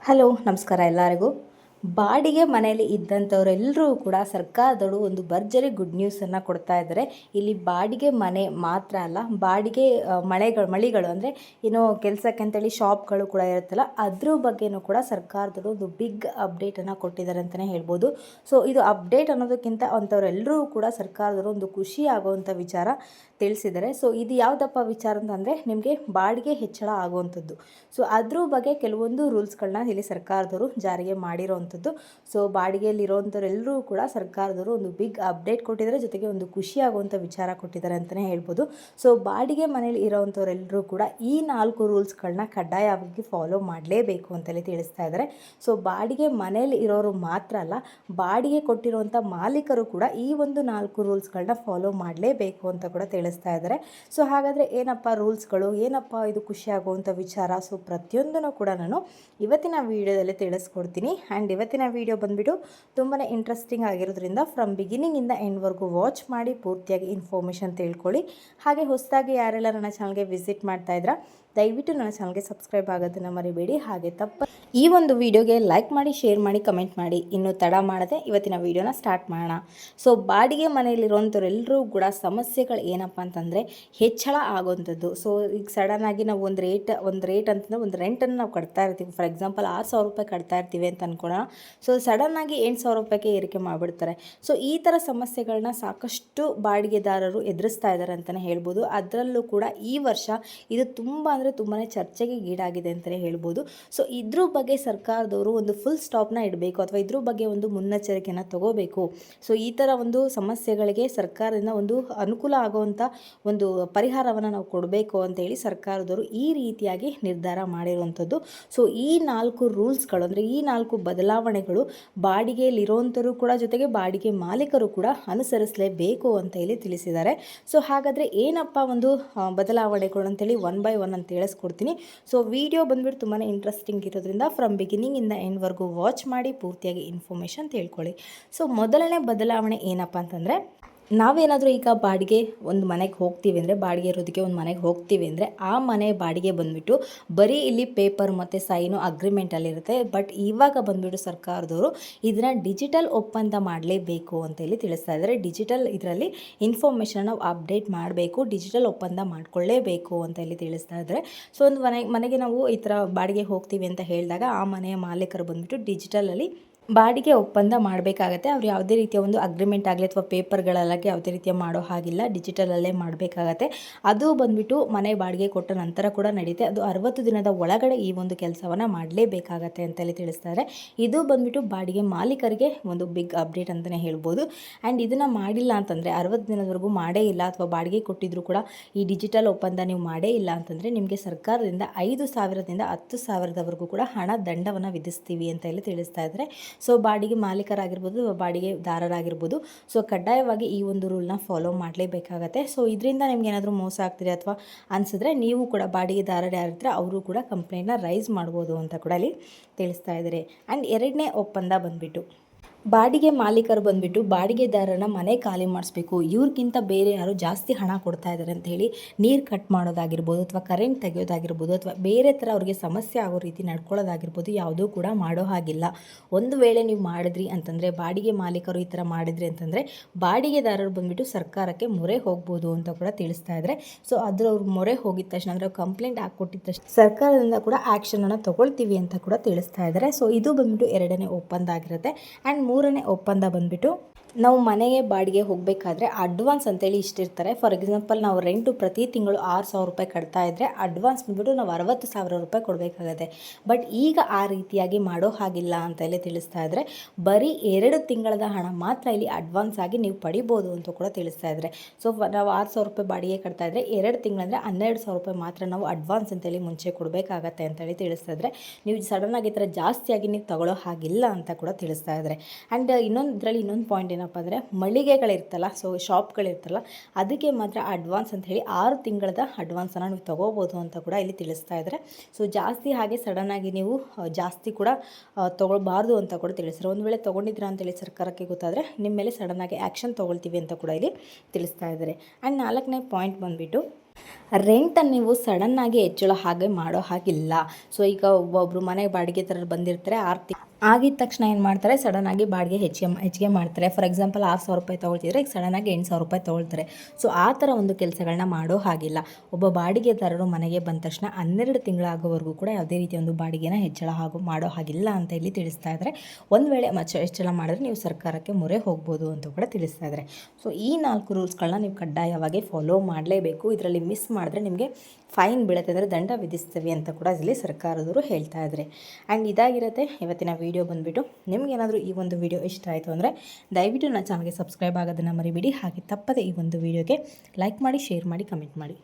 Hello ನಮಸ್ಕಾರ ಎಲ್ಲರಿಗೂ. ಬಾಡಿಗೆ ಮನೆಯಲ್ಲಿ ಇದ್ದಂಥವರೆಲ್ಲರೂ ಕೂಡ ಸರ್ಕಾರದವರು ಒಂದು ಭರ್ಜರಿ ಗುಡ್ ನ್ಯೂಸನ್ನು ಕೊಡ್ತಾ ಇದ್ದಾರೆ. ಇಲ್ಲಿ ಬಾಡಿಗೆ ಮನೆ ಮಾತ್ರ ಅಲ್ಲ, ಬಾಡಿಗೆ ಮಳಿಗಳು ಅಂದರೆ ಏನೋ ಕೆಲಸಕ್ಕೆ ಅಂತೇಳಿ ಶಾಪ್ಗಳು ಕೂಡ ಇರುತ್ತಲ್ಲ, ಅದ್ರ ಬಗ್ಗೆನೂ ಕೂಡ ಸರ್ಕಾರದವರು ಒಂದು ಬಿಗ್ ಅಪ್ಡೇಟನ್ನು ಕೊಟ್ಟಿದ್ದಾರೆ ಅಂತಲೇ ಹೇಳ್ಬೋದು. ಸೊ ಇದು ಅಪ್ಡೇಟ್ ಅನ್ನೋದಕ್ಕಿಂತ ಅಂಥವರೆಲ್ಲರೂ ಕೂಡ ಸರ್ಕಾರದವರು ಒಂದು ಖುಷಿ ಆಗುವಂಥ ವಿಚಾರ ತಿಳಿಸಿದ್ದಾರೆ. ಸೊ ಇದು ಯಾವುದಪ್ಪ ವಿಚಾರ ಅಂತಂದರೆ ನಿಮಗೆ ಬಾಡಿಗೆ ಹೆಚ್ಚಳ ಆಗುವಂಥದ್ದು. ಸೊ ಅದ್ರ ಬಗ್ಗೆ ಕೆಲವೊಂದು ರೂಲ್ಸ್ಗಳನ್ನ ಇಲ್ಲಿ ಸರ್ಕಾರದವರು ಜಾರಿಗೆ ಮಾಡಿರೋವಂಥದ್ದು. ಸೊ ಬಾಡಿಗೆಯಲ್ಲಿರೋವಂಥವ್ರೆಲ್ಲರೂ ಕೂಡ ಸರ್ಕಾರದವರು ಒಂದು ಬಿಗ್ ಅಪ್ಡೇಟ್ ಕೊಟ್ಟಿದ್ದಾರೆ, ಜೊತೆಗೆ ಒಂದು ಖುಷಿಯಾಗುವಂಥ ವಿಚಾರ ಕೊಟ್ಟಿದ್ದಾರೆ ಅಂತಲೇ ಹೇಳ್ಬೋದು. ಸೊ ಬಾಡಿಗೆ ಮನೇಲಿ ಇರೋವಂಥವ್ರೆಲ್ಲರೂ ಕೂಡ ಈ 4 ರೂಲ್ಸ್ಗಳನ್ನ ಕಡ್ಡಾಯವಾಗಿ ಫಾಲೋ ಮಾಡಲೇಬೇಕು ಅಂತಲೇ ತಿಳಿಸ್ತಾ ಇದ್ದಾರೆ. ಸೊ ಬಾಡಿಗೆ ಮನೇಲಿ ಇರೋರು ಮಾತ್ರ ಅಲ್ಲ, ಬಾಡಿಗೆ ಕೊಟ್ಟಿರುವಂಥ ಮಾಲೀಕರು ಕೂಡ ಈ ಒಂದು 4 ರೂಲ್ಸ್ಗಳನ್ನ ಫಾಲೋ ಮಾಡಲೇಬೇಕು ಅಂತ ಕೂಡ ತಿಳಿಸ್ತಾ ಇದ್ದಾರೆ. ಸೊ ಹಾಗಾದರೆ ಏನಪ್ಪ ರೂಲ್ಸ್ಗಳು, ಏನಪ್ಪ ಇದು ಖುಷಿಯಾಗುವಂಥ ವಿಚಾರ, ಸೊ ಪ್ರತಿಯೊಂದನ್ನು ಕೂಡ ನಾನು ಇವತ್ತಿನ ವಿಡಿಯೋದಲ್ಲಿ ತಿಳಿಸ್ಕೊಡ್ತೀನಿ. ಆ್ಯಂಡ್ ಇವತ್ತಿನ ವಿಡಿಯೋ ಬಂದುಬಿಟ್ಟು ತುಂಬಾ ಇಂಟ್ರೆಸ್ಟಿಂಗ್ ಆಗಿರೋದ್ರಿಂದ ಫ್ರಮ್ ಬಿಗಿನಿಂಗಿಂದ ಎಂಡ್ವರೆಗೂ ವಾಚ್ ಮಾಡಿ ಪೂರ್ತಿಯಾಗಿ ಇನ್ಫಾರ್ಮೇಷನ್ ತಿಳ್ಕೊಳ್ಳಿ. ಹಾಗೆ ಹೊಸದಾಗಿ ಯಾರೆಲ್ಲ ನನ್ನ ಚಾನಲ್ಗೆ ವಿಸಿಟ್ ಮಾಡ್ತಾ ಇದ್ದೀರಾ, ದಯವಿಟ್ಟು ನನ್ನ ಚಾನಲ್ಗೆ ಸಬ್ಸ್ಕ್ರೈಬ್ ಆಗೋದನ್ನು ಮರಿಬೇಡಿ. ಹಾಗೆ ಈ ಒಂದು ವಿಡಿಯೋಗೆ ಲೈಕ್ ಮಾಡಿ, ಶೇರ್ ಮಾಡಿ, ಕಮೆಂಟ್ ಮಾಡಿ. ಇನ್ನೂ ತಡ ಮಾಡದೆ ಇವತ್ತಿನ ವಿಡಿಯೋನ ಸ್ಟಾರ್ಟ್ ಮಾಡೋಣ. ಸೊ ಬಾಡಿಗೆ ಮನೆಯಲ್ಲಿರುವಂಥವ್ರೆಲ್ಲರೂ ಕೂಡ ಸಮಸ್ಯೆಗಳು ಏನಪ್ಪ ಅಂತಂದರೆ ಹೆಚ್ಚಳ ಆಗೋವಂಥದ್ದು. ಸೊ ಈಗ ಸಡನ್ನಾಗಿ ನಾವು ಒಂದು ರೇಟ್ ಅಂತಂದರೆ ಒಂದು ರೆಂಟನ್ನು ನಾವು ಕಟ್ತಾ ಇರ್ತೀವಿ. ಫಾರ್ ಎಕ್ಸಾಂಪಲ್ 6,000 ರೂಪಾಯಿ ಕಟ್ತಾ ಇರ್ತೀವಿ ಅಂತ ಅಂದ್ಕೊಳ್ಳೋಣ. ಸೊ ಸಡನ್ನಾಗಿ 8,000 ರೂಪಾಯಿಗೆ ಏರಿಕೆ ಮಾಡಿಬಿಡ್ತಾರೆ. ಸೊ ಈ ಥರ ಸಮಸ್ಯೆಗಳನ್ನ ಸಾಕಷ್ಟು ಬಾಡಿಗೆದಾರರು ಎದುರಿಸ್ತಾ ಇದ್ದಾರೆ ಅಂತಲೇ ಹೇಳ್ಬೋದು. ಅದರಲ್ಲೂ ಕೂಡ ಈ ವರ್ಷ ಇದು ತುಂಬಾ ಚರ್ಚೆಗೆ ಈಡಾಗಿದೆ ಅಂತಲೇ ಹೇಳ್ಬೋದು. ಸೊ ಇದ್ರ ಬಗ್ಗೆ ಸರ್ಕಾರದವರು ಒಂದು ಫುಲ್ ಸ್ಟಾಪ್ನ ಇಡಬೇಕು, ಅಥವಾ ಇದ್ರ ಬಗ್ಗೆ ಒಂದು ಮುನ್ನೆಚ್ಚರಿಕೆಯನ್ನು ತಗೋಬೇಕು. ಸೊ ಈ ಥರ ಒಂದು ಸಮಸ್ಯೆಗಳಿಗೆ ಸರ್ಕಾರದಿಂದ ಒಂದು ಅನುಕೂಲ ಆಗುವಂಥ ಒಂದು ಪರಿಹಾರವನ್ನು ನಾವು ಕೊಡಬೇಕು ಅಂತೇಳಿ ಸರ್ಕಾರದವರು ಈ ರೀತಿಯಾಗಿ ನಿರ್ಧಾರ ಮಾಡಿರುವಂಥದ್ದು. ಸೊ ಈ 4 ರೂಲ್ಸ್ಗಳು ಅಂದರೆ ಈ 4 ಬದಲಾವಣೆಗಳು ಬಾಡಿಗೆಯಲ್ಲಿರುವಂಥವರು ಕೂಡ, ಜೊತೆಗೆ ಬಾಡಿಗೆ ಮಾಲೀಕರು ಕೂಡ ಅನುಸರಿಸಲೇಬೇಕು ಅಂತ ಹೇಳಿ ತಿಳಿಸಿದ್ದಾರೆ. ಸೊ ಹಾಗಾದರೆ ಏನಪ್ಪ ಒಂದು ಬದಲಾವಣೆಗಳು ಅಂತೇಳಿ ಒನ್ ಬೈ ಒನ್ ಅಂತ ತಿಳಿಸ್ಕೊಡ್ತೀನಿ. ಸೊ ವಿಡಿಯೋ ಬಂದ್ಬಿಟ್ಟು ತುಂಬಾ ಇಂಟ್ರೆಸ್ಟಿಂಗ್ ಇರೋದ್ರಿಂದ ಫ್ರಮ್ ಬಿಗಿನಿಂಗಿಂದ ಎಂಡ್ವರೆಗೂ ವಾಚ್ ಮಾಡಿ ಪೂರ್ತಿಯಾಗಿ ಇನ್ಫಾರ್ಮೇಷನ್ ತಿಳ್ಕೊಳ್ಳಿ. ಸೊ ಮೊದಲನೇ ಬದಲಾವಣೆ ಏನಪ್ಪ ಅಂತಂದರೆ, ನಾವೇನಾದರೂ ಈಗ ಬಾಡಿಗೆ ಒಂದು ಮನೆಗೆ ಹೋಗ್ತೀವಿ ಅಂದರೆ, ಬಾಡಿಗೆ ಇರೋದಕ್ಕೆ ಒಂದು ಮನೆಗೆ ಹೋಗ್ತೀವಿ ಅಂದರೆ ಆ ಮನೆ ಬಾಡಿಗೆ ಬಂದುಬಿಟ್ಟು ಬರೀ ಇಲ್ಲಿ ಪೇಪರ್ ಮತ್ತು ಸೈನು ಅಗ್ರಿಮೆಂಟಲ್ಲಿರುತ್ತೆ. ಬಟ್ ಇವಾಗ ಬಂದುಬಿಟ್ಟು ಸರ್ಕಾರದವರು ಇದನ್ನು ಡಿಜಿಟಲ್ ಒಪ್ಪಂದ ಮಾಡಲೇಬೇಕು ಅಂತೇಳಿ ತಿಳಿಸ್ತಾ ಇದ್ದಾರೆ. ಡಿಜಿಟಲ್ ಇದರಲ್ಲಿ ಇನ್ಫಾರ್ಮೇಷನ್ ನಾವು ಅಪ್ಡೇಟ್ ಮಾಡಬೇಕು, ಡಿಜಿಟಲ್ ಒಪ್ಪಂದ ಮಾಡಿಕೊಳ್ಳೇಬೇಕು ಅಂತ ಹೇಳಿ ತಿಳಿಸ್ತಾ ಇದ್ದಾರೆ. ಸೊ ಒಂದು ಮನೆಗೆ ನಾವು ಈ ಥರ ಬಾಡಿಗೆ ಹೋಗ್ತೀವಿ ಅಂತ ಹೇಳಿದಾಗ ಆ ಮನೆಯ ಮಾಲೀಕರು ಬಂದುಬಿಟ್ಟು ಡಿಜಿಟಲಲ್ಲಿ ಬಾಡಿಗೆ ಒಪ್ಪಂದ ಮಾಡಬೇಕಾಗತ್ತೆ. ಅವ್ರು ಯಾವುದೇ ರೀತಿಯ ಒಂದು ಅಗ್ರಿಮೆಂಟ್ ಆಗಲಿ ಅಥವಾ ಪೇಪರ್ಗಳಲ್ಲಾಗಿ ಯಾವುದೇ ರೀತಿಯ ಮಾಡೋ ಹಾಗಿಲ್ಲ, ಡಿಜಿಟಲಲ್ಲೇ ಮಾಡಬೇಕಾಗತ್ತೆ. ಅದು ಬಂದುಬಿಟ್ಟು ಮನೆ ಬಾಡಿಗೆ ಕೊಟ್ಟ ನಂತರ ಕೂಡ ನಡೀತೆ. ಅದು 60 ದಿನದ ಒಳಗಡೆ ಈ ಒಂದು ಕೆಲಸವನ್ನು ಮಾಡಲೇಬೇಕಾಗತ್ತೆ ಅಂತೇಳಿ ತಿಳಿಸ್ತಾರೆ. ಇದು ಬಂದುಬಿಟ್ಟು ಬಾಡಿಗೆ ಮಾಲೀಕರಿಗೆ ಒಂದು ಬಿಗ್ ಅಪ್ಡೇಟ್ ಅಂತಲೇ ಹೇಳ್ಬೋದು. ಆ್ಯಂಡ್ ಇದನ್ನು ಮಾಡಿಲ್ಲ ಅಂತಂದರೆ, 60 ದಿನದವರೆಗೂ ಮಾಡೇ ಇಲ್ಲ ಅಥವಾ ಬಾಡಿಗೆ ಕೊಟ್ಟಿದ್ರು ಕೂಡ ಈ ಡಿಜಿಟಲ್ ಒಪ್ಪಂದ ನೀವು ಮಾಡೇ ಇಲ್ಲ ಅಂತಂದರೆ ನಿಮಗೆ ಸರ್ಕಾರದಿಂದ 5,000ದಿಂದ 10,000ದವರೆಗೂ ಕೂಡ ಹಣ ದಂಡವನ್ನು ವಿಧಿಸ್ತೀವಿ ಅಂತ ಹೇಳಿ ತಿಳಿಸ್ತಾ ಇದ್ದಾರೆ. ಸೊ ಬಾಡಿಗೆ ಮಾಲೀಕರಾಗಿರ್ಬೋದು, ಬಾಡಿಗೆದಾರರಾಗಿರ್ಬೋದು, ಸೊ ಕಡ್ಡಾಯವಾಗಿ ಈ ಒಂದು ರೂಲ್ನ ಫಾಲೋ ಮಾಡಲೇಬೇಕಾಗತ್ತೆ. ಸೊ ಇದರಿಂದ ನಿಮ್ಗೆ ಏನಾದರೂ ಮೋಸ ಆಗ್ತಿದೆ ಅಥವಾ ಅನಿಸಿದ್ರೆ ನೀವು ಕೂಡ ಬಾಡಿಗೆದಾರರು ಯಾರಿದ್ರೆ ಅವರು ಕೂಡ ಕಂಪ್ಲೇಂಟ್ನ ರೈಸ್ ಮಾಡ್ಬೋದು ಅಂತ ಕೂಡ ಅಲ್ಲಿ ತಿಳಿಸ್ತಾ ಇದ್ದಾರೆ. ಆ್ಯಂಡ್ ಎರಡನೇ ಒಪ್ಪಂದ ಬಂದುಬಿಟ್ಟು ಬಾಡಿಗೆ ಮಾಲೀಕರು ಬಂದುಬಿಟ್ಟು ಬಾಡಿಗೆದಾರನ ಮನೆ ಖಾಲಿ ಮಾಡಿಸ್ಬೇಕು, ಇವ್ರಿಗಿಂತ ಬೇರೆ ಯಾರು ಜಾಸ್ತಿ ಹಣ ಕೊಡ್ತಾ ಇದ್ದಾರೆ ಅಂತ ಹೇಳಿ ನೀರು ಕಟ್ ಮಾಡೋದಾಗಿರ್ಬೋದು ಅಥವಾ ಕರೆಂಟ್ ತೆಗೆಯೋದಾಗಿರ್ಬೋದು ಅಥವಾ ಬೇರೆ ಥರ ಅವ್ರಿಗೆ ಸಮಸ್ಯೆ ಆಗೋ ರೀತಿ ನಡ್ಕೊಳ್ಳೋದಾಗಿರ್ಬೋದು ಯಾವುದೂ ಕೂಡ ಮಾಡೋ ಹಾಗಿಲ್ಲ. ಒಂದು ವೇಳೆ ನೀವು ಮಾಡಿದ್ರಿ ಅಂತಂದರೆ, ಬಾಡಿಗೆ ಮಾಲೀಕರು ಈ ಥರ ಮಾಡಿದ್ರಿ ಅಂತಂದರೆ ಬಾಡಿಗೆದಾರರು ಬಂದುಬಿಟ್ಟು ಸರ್ಕಾರಕ್ಕೆ ಮೊರೆ ಹೋಗ್ಬೋದು ಅಂತ ಕೂಡ ತಿಳಿಸ್ತಾ ಇದ್ದಾರೆ. ಸೊ ಅವ್ರ ಮೊರೆ ಹೋಗಿದ ತಕ್ಷಣ ಅಂದರೆ ಕಂಪ್ಲೇಂಟ್ ಹಾಕ್ಕೊಟ್ಟಿದ ತಕ್ಷಣ ಸರ್ಕಾರದಿಂದ ಕೂಡ ಆ್ಯಕ್ಷನನ್ನು ತೊಗೊಳ್ತೀವಿ ಅಂತ ಕೂಡ ತಿಳಿಸ್ತಾ ಇದ್ದಾರೆ. ಸೊ ಇದು ಬಂದುಬಿಟ್ಟು ಎರಡನೇ ಒಪ್ಪಂದ ಆಗಿರುತ್ತೆ. ಆ್ಯಂಡ್ ಮೂರನೇ ಒಪ್ಪಂದ ಬಂದುಬಿಟ್ಟು ನಾವು ಮನೆಗೆ ಬಾಡಿಗೆ ಹೋಗಬೇಕಾದ್ರೆ ಅಡ್ವಾನ್ಸ್ ಅಂತೇಳಿ ಇಷ್ಟಿರ್ತಾರೆ. ಫಾರ್ ಎಕ್ಸಾಂಪಲ್ ನಾವು ರೆಂಟು ಪ್ರತಿ ತಿಂಗಳು 6,000 ರೂಪಾಯಿ ಕಟ್ತಾ ಇದ್ದರೆ ಅಡ್ವಾನ್ಸ್ ಬಂದುಬಿಟ್ಟು ನಾವು 60,000 ರೂಪಾಯಿ ಕೊಡಬೇಕಾಗತ್ತೆ. ಬಟ್ ಈಗ ಆ ರೀತಿಯಾಗಿ ಮಾಡೋ ಹಾಗಿಲ್ಲ ಅಂತ ಹೇಳಿ ತಿಳಿಸ್ತಾ ಇದ್ದಾರೆ. ಬರೀ 2 ತಿಂಗಳದ ಹಣ ಮಾತ್ರ ಇಲ್ಲಿ ಅಡ್ವಾನ್ಸ್ ಆಗಿ ನೀವು ಪಡಿಬೋದು ಅಂತ ಕೂಡ ತಿಳಿಸ್ತಾ ಇದ್ದಾರೆ. ಸೊ ನಾವು 6,000 ರೂಪಾಯಿ ಬಾಡಿಗೆ ಕಟ್ತಾ ಇದ್ದರೆ 2 ತಿಂಗಳಂದರೆ 12,000 ರೂಪಾಯಿ ಮಾತ್ರ ನಾವು ಅಡ್ವಾನ್ಸ್ ಅಂತೇಳಿ ಮುಂಚೆ ಕೊಡಬೇಕಾಗತ್ತೆ ಅಂತೇಳಿ ತಿಳಿಸ್ತಾ ಇದ್ದಾರೆ. ನೀವು ಸಡನ್ನಾಗಿ ಈ ಥರ ಜಾಸ್ತಿಯಾಗಿ ನೀವು ತಗೊಳ್ಳೋ ಹಾಗಿಲ್ಲ ಅಂತ ಕೂಡ ತಿಳಿಸ್ತಾ ಇದ್ದಾರೆ. ಆ್ಯಂಡ್ ಇನ್ನೊಂದು ಪಾಯಿಂಟ್ ಏನಪ್ಪ ಅಂದರೆ, ಮಳಿಗೆಗಳಿರ್ತಲ್ಲ, ಸೊ ಶಾಪ್ಗಳಿರ್ತಲ್ಲ, ಅದಕ್ಕೆ ಮಾತ್ರ ಅಡ್ವಾನ್ಸ್ ಅಂತ ಹೇಳಿ 6 ತಿಂಗಳದ ಅಡ್ವಾನ್ಸನ್ನು ನೀವು ತೊಗೋಬೋದು ಅಂತ ಕೂಡ ಇಲ್ಲಿ ತಿಳಿಸ್ತಾ ಇದ್ದಾರೆ. ಸೊ ಜಾಸ್ತಿ ಹಾಗೆ ಸಡನ್ನಾಗಿ ನೀವು ಜಾಸ್ತಿ ಕೂಡ ತೊಗೊಳ್ಬಾರ್ದು ಅಂತ ಕೂಡ ತಿಳಿಸ್ತಾರೆ. ಒಂದು ವೇಳೆ ತೊಗೊಂಡಿದ್ದೀರಾ ಅಂತೇಳಿ ಸರ್ಕಾರಕ್ಕೆ ಗೊತ್ತಾದರೆ ನಿಮ್ಮ ಮೇಲೆ ಸಡನ್ನಾಗಿ ಆ್ಯಕ್ಷನ್ ತೊಗೊಳ್ತೀವಿ ಅಂತ ಕೂಡ ಇಲ್ಲಿ ತಿಳಿಸ್ತಾ ಇದ್ದಾರೆ. ಆ್ಯಂಡ್ 4ನೇ ಪಾಯಿಂಟ್ ಬಂದುಬಿಟ್ಟು ರೆಂಟನ್ನು ನೀವು ಸಡನ್ನಾಗಿ ಹೆಚ್ಚಳ ಹಾಗೆ ಮಾಡೋ ಹಾಗಿಲ್ಲ. ಸೊ ಈಗ ಒಬ್ಬೊಬ್ಬರು ಮನೆ ಬಾಡಿಗೆ ಥರ ಬಂದಿರ್ತಾರೆ, 6 ತಿಂಗಳು ಆಗಿದ ತಕ್ಷಣ ಏನು ಮಾಡ್ತಾರೆ, ಸಡನ್ನಾಗಿ ಬಾಡಿಗೆ ಹೆಚ್ಚಿಗೆ ಮಾಡ್ತಾರೆ. ಫಾರ್ ಎಕ್ಸಾಂಪಲ್ 6,000 ರೂಪಾಯಿ ತೊಗೊಳ್ತಿದ್ರೆ ಈಗ ಸಡನ್ನಾಗಿ 8,000 ರೂಪಾಯಿ ತೊಗೊಳ್ತಾರೆ. ಸೊ ಆ ಥರ ಒಂದು ಕೆಲಸಗಳನ್ನ ಮಾಡೋ ಹಾಗಿಲ್ಲ. ಒಬ್ಬ ಬಾಡಿಗೆದಾರರು ಮನೆಗೆ ಬಂದ ತಕ್ಷಣ 12 ತಿಂಗಳಾಗೋವರೆಗೂ ಕೂಡ ಯಾವುದೇ ರೀತಿಯ ಒಂದು ಬಾಡಿಗೆನ ಹೆಚ್ಚಳ ಮಾಡೋ ಹಾಗಿಲ್ಲ ಅಂತ ಇಲ್ಲಿ ತಿಳಿಸ್ತಾ ಇದ್ದಾರೆ. ಒಂದು ವೇಳೆ ಹೆಚ್ಚಳ ಮಾಡಿದ್ರೆ ನೀವು ಸರ್ಕಾರಕ್ಕೆ ಮೊರೆ ಹೋಗ್ಬೋದು ಅಂತ ಕೂಡ ತಿಳಿಸ್ತಾ ಇದ್ದಾರೆ. ಸೊ ಈ 4 ರೂಲ್ಸ್ಗಳನ್ನ ನೀವು ಕಡ್ಡಾಯವಾಗಿ ಫಾಲೋ ಮಾಡಲೇಬೇಕು. ಇದರಲ್ಲಿ ಮಿಸ್ ಮಾಡಿದ್ರೆ ನಿಮಗೆ ಫೈನ್ ಬೀಳುತ್ತೆ, ಅಂದರೆ ದಂಡ ವಿಧಿಸ್ತೀವಿ ಅಂತ ಕೂಡ ಇಲ್ಲಿ ಸರ್ಕಾರದವರು ಹೇಳ್ತಾ ಇದ್ದಾರೆ. ಆ್ಯಂಡ್ ಇದಾಗಿರುತ್ತೆ ಇವತ್ತಿನ ವಿಡಿಯೋ ಬಂದುಬಿಟ್ಟು. ನಿಮಗೇನಾದರೂ ಈ ಒಂದು ವಿಡಿಯೋ ಇಷ್ಟ ಆಯಿತು ಅಂದರೆ ದಯವಿಟ್ಟು ನನ್ನ ಚಾನಲ್ಗೆ ಸಬ್ಸ್ಕ್ರೈಬ್ ಆಗೋದನ್ನು ಮರಿಬೇಡಿ. ಹಾಗೆ ತಪ್ಪದೆ ಈ ಒಂದು ವಿಡಿಯೋಗೆ ಲೈಕ್ ಮಾಡಿ, ಶೇರ್ ಮಾಡಿ, ಕಮೆಂಟ್ ಮಾಡಿ.